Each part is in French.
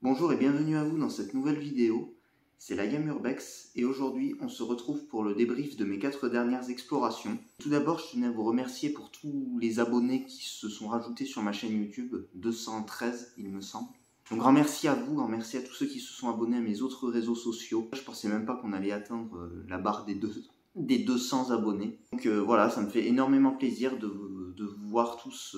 Bonjour et bienvenue à vous dans cette nouvelle vidéo, c'est la Gamme Urbex et aujourd'hui on se retrouve pour le débrief de mes 4 dernières explorations. Tout d'abord je tenais à vous remercier pour tous les abonnés qui se sont rajoutés sur ma chaîne YouTube, 213 il me semble. Donc grand merci à vous, grand merci à tous ceux qui se sont abonnés à mes autres réseaux sociaux. Je pensais même pas qu'on allait atteindre la barre des 200 abonnés. Donc voilà, ça me fait énormément plaisir de vous voir tous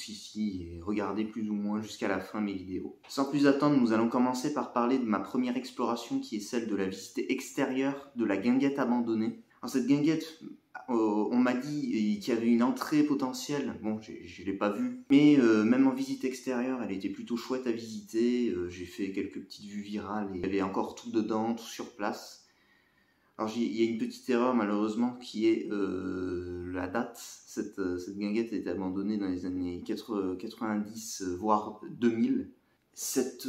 ici et regarder plus ou moins jusqu'à la fin mes vidéos. Sans plus attendre, nous allons commencer par parler de ma première exploration qui est celle de la visite extérieure de la guinguette abandonnée. Alors cette guinguette, on m'a dit qu'il y avait une entrée potentielle, bon je ne l'ai pas vue, mais même en visite extérieure elle était plutôt chouette à visiter, j'ai fait quelques petites vues virales et elle est encore tout dedans, tout sur place. Alors il y a une petite erreur malheureusement qui est la date. Cette guinguette a été abandonnée dans les années 90 voire 2000. Cette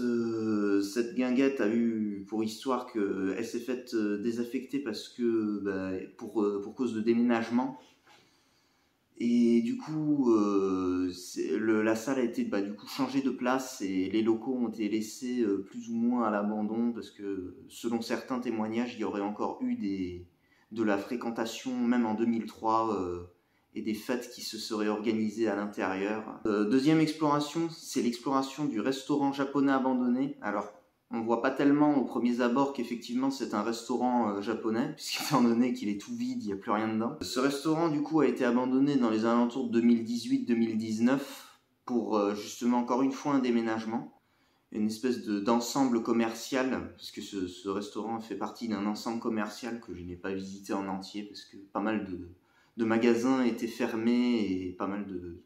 guinguette a eu pour histoire qu'elle s'est faite désaffecter parce que pour cause de déménagement. Et du coup, la salle a été du coup changée de place et les locaux ont été laissés plus ou moins à l'abandon parce que selon certains témoignages, il y aurait encore eu de la fréquentation même en 2003 et des fêtes qui se seraient organisées à l'intérieur. Deuxième exploration, c'est l'exploration du restaurant japonais abandonné. Alors, on ne voit pas tellement aux premiers abords qu'effectivement c'est un restaurant japonais, puisqu'étant donné qu'il est tout vide, il n'y a plus rien dedans. Ce restaurant du coup a été abandonné dans les alentours de 2018-2019 pour justement encore une fois un déménagement. Une espèce d'ensemble commercial, puisque ce restaurant fait partie d'un ensemble commercial que je n'ai pas visité en entier, parce que pas mal de magasins étaient fermés et pas mal de...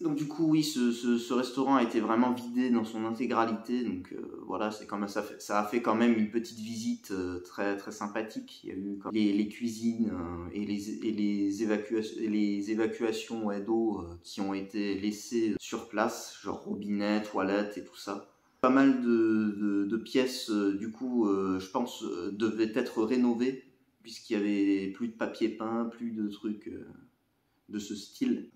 Donc du coup oui, ce restaurant a été vraiment vidé dans son intégralité, donc voilà, ça a fait quand même une petite visite très très sympathique. Il y a eu les cuisines et les évacuations d'eau qui ont été laissées sur place, genre robinet, toilettes et tout ça. Pas mal de pièces du coup je pense devaient être rénovées puisqu'il y avait plus de papier peint, plus de trucs de ce style.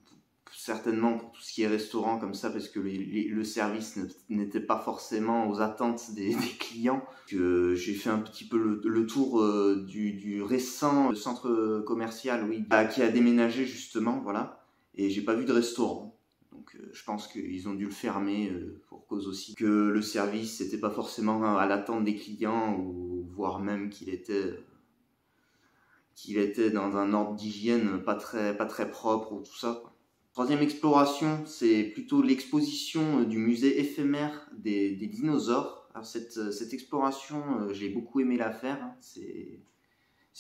Certainement pour tout ce qui est restaurant comme ça, parce que le service n'était pas forcément aux attentes des clients. J'ai fait un petit peu le tour du récent centre commercial, oui, qui a déménagé justement, voilà, et j'ai pas vu de restaurant. Donc je pense qu'ils ont dû le fermer pour cause aussi que le service n'était pas forcément à l'attente des clients, ou voire même qu'il était dans un ordre d'hygiène pas très propre ou tout ça, quoi. Troisième exploration, c'est plutôt l'exposition du musée éphémère des dinosaures. Alors cette exploration, j'ai beaucoup aimé la faire. C'est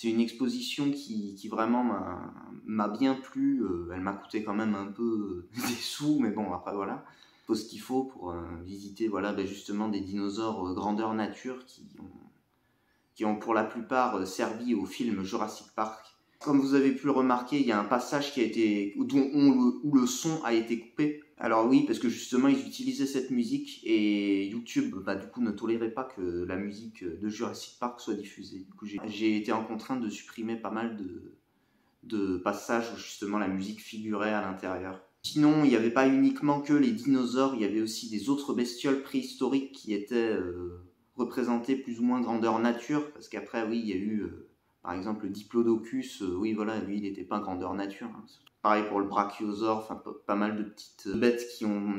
une exposition qui vraiment m'a bien plu. Elle m'a coûté quand même un peu des sous, mais bon, après voilà. Il faut ce qu'il faut pour visiter justement des dinosaures grandeur nature qui ont pour la plupart servi au film Jurassic Park. Comme vous avez pu le remarquer, il y a un passage où le son a été coupé. Alors oui, parce que justement ils utilisaient cette musique et YouTube du coup ne tolérait pas que la musique de Jurassic Park soit diffusée. Du coup j'ai été en contrainte de supprimer pas mal de passages où justement la musique figurait à l'intérieur. Sinon, il n'y avait pas uniquement que les dinosaures, il y avait aussi des autres bestioles préhistoriques qui étaient représentées plus ou moins grandeur nature, parce qu'après oui il y a eu... par exemple, le Diplodocus, oui, voilà, lui, il n'était pas grandeur nature. Hein. Pareil pour le Brachiosaure, enfin, pas mal de petites bêtes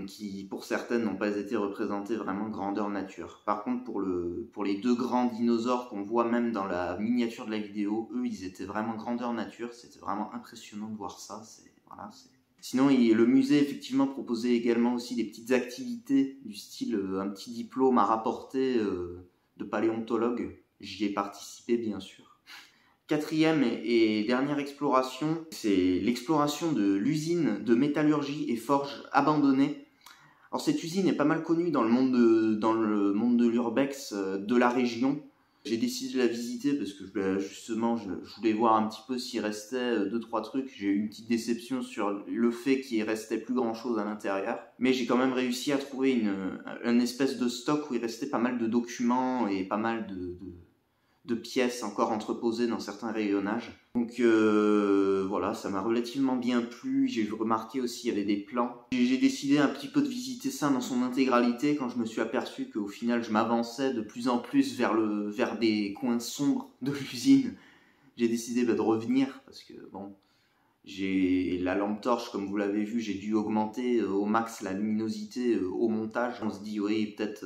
qui, pour certaines, n'ont pas été représentées vraiment grandeur nature. Par contre, pour les deux grands dinosaures qu'on voit même dans la miniature de la vidéo, eux, ils étaient vraiment grandeur nature. C'était vraiment impressionnant de voir ça. Sinon, le musée, effectivement, proposait également aussi des petites activités du style un petit diplôme à rapporter de paléontologue. J'y ai participé, bien sûr. Quatrième et dernière exploration, c'est l'exploration de l'usine de métallurgie et forge abandonnée. Alors cette usine est pas mal connue dans le monde de l'urbex de la région. J'ai décidé de la visiter parce que justement je voulais voir un petit peu s'il restait 2-3 trucs. J'ai eu une petite déception sur le fait qu'il restait plus grand chose à l'intérieur. Mais j'ai quand même réussi à trouver une espèce de stock où il restait pas mal de documents et pas mal de de pièces encore entreposées dans certains rayonnages. Donc voilà, ça m'a relativement bien plu. J'ai remarqué aussi qu'il y avait des plans. J'ai décidé un petit peu de visiter ça dans son intégralité quand je me suis aperçu qu'au final je m'avançais de plus en plus vers des coins sombres de l'usine. J'ai décidé de revenir parce que bon, j'ai la lampe torche, comme vous l'avez vu, j'ai dû augmenter au max la luminosité au montage. On se dit oui, peut-être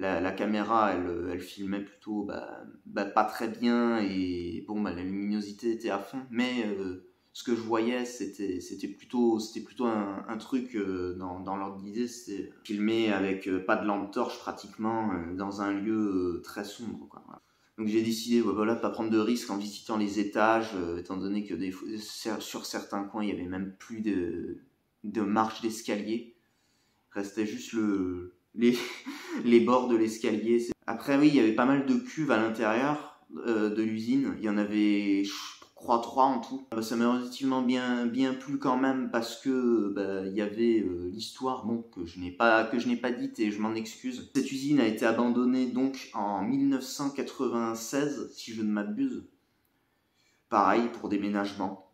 la caméra elle filmait plutôt pas très bien et bon la luminosité était à fond, mais ce que je voyais c'était plutôt un truc dans l'ordre d'idée, c'était filmer avec pas de lampe torche pratiquement dans un lieu très sombre quoi. Voilà. Donc j'ai décidé voilà, de ne pas prendre de risques en visitant les étages, étant donné que sur certains coins il n'y avait même plus de marche d'escalier. Il restait juste les bords de l'escalier. Après oui, il y avait pas mal de cuves à l'intérieur de l'usine. Il y en avait, je crois, 3 en tout. Ça m'a relativement bien plu quand même parce que il y avait l'histoire que je n'ai pas dite et je m'en excuse. Cette usine a été abandonnée donc en 1996 si je ne m'abuse. Pareil pour déménagement.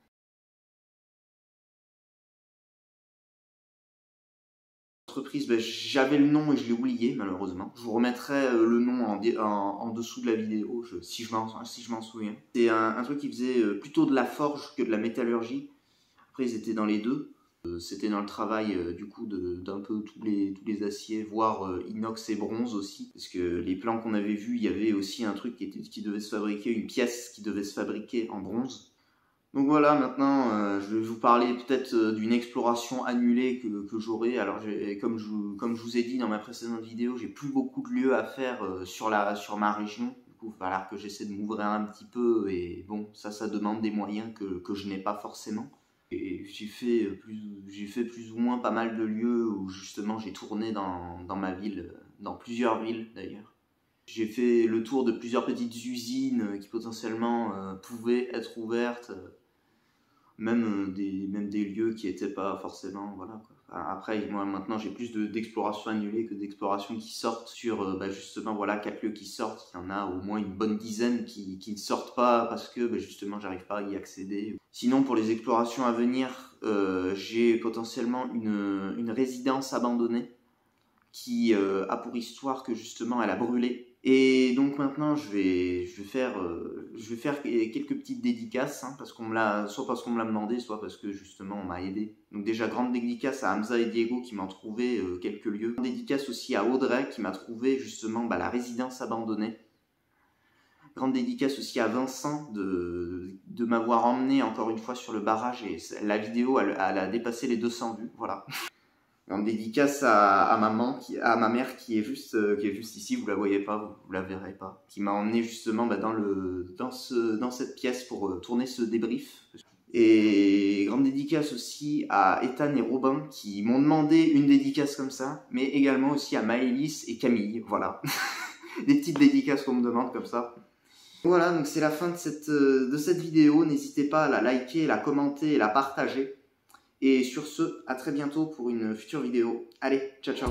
J'avais le nom et je l'ai oublié malheureusement. Je vous remettrai le nom en dessous de la vidéo si je m'en souviens. C'est un truc qui faisait plutôt de la forge que de la métallurgie. Après ils étaient dans les deux. C'était dans le travail du coup d'un peu tous les aciers, voire inox et bronze aussi. Parce que les plans qu'on avait vus, il y avait aussi un truc qui devait se fabriquer, une pièce qui devait se fabriquer en bronze. Donc voilà, maintenant je vais vous parler peut-être d'une exploration annulée que j'aurai. Alors comme je vous ai dit dans ma précédente vidéo, j'ai plus beaucoup de lieux à faire sur ma région. Du coup, il va falloir que j'essaie de m'ouvrir un petit peu et bon, ça demande des moyens que je n'ai pas forcément. Et j'ai fait plus ou moins pas mal de lieux où justement j'ai tourné dans ma ville, dans plusieurs villes d'ailleurs. J'ai fait le tour de plusieurs petites usines qui potentiellement pouvaient être ouvertes. Même des lieux qui n'étaient pas forcément, voilà quoi. Après moi maintenant j'ai plus d'exploration annulée que d'exploration qui sortent sur justement voilà 4 lieux qui sortent. Il y en a au moins une bonne dizaine qui ne sortent pas parce que justement j'arrive pas à y accéder. Sinon pour les explorations à venir, j'ai potentiellement une résidence abandonnée qui a pour histoire que justement elle a brûlé. Et donc maintenant je vais faire quelques petites dédicaces, hein, soit parce qu'on me l'a demandé, soit parce que justement on m'a aidé. Donc déjà grande dédicace à Hamza et Diego qui m'ont trouvé quelques lieux. Grande dédicace aussi à Audrey qui m'a trouvé justement la résidence abandonnée. Grande dédicace aussi à Vincent de m'avoir emmené encore une fois sur le barrage et la vidéo elle a dépassé les 200 vues, voilà. En dédicace à ma mère qui est juste ici, vous la voyez pas, vous la verrez pas, qui m'a emmené justement dans cette pièce pour tourner ce débrief. Et grande dédicace aussi à Ethan et Robin qui m'ont demandé une dédicace comme ça, mais également aussi à Maëlys et Camille, voilà. Des petites dédicaces qu'on me demande comme ça. Voilà, donc c'est la fin de cette vidéo, n'hésitez pas à la liker, la commenter et la partager. Et sur ce, à très bientôt pour une future vidéo. Allez, ciao ciao.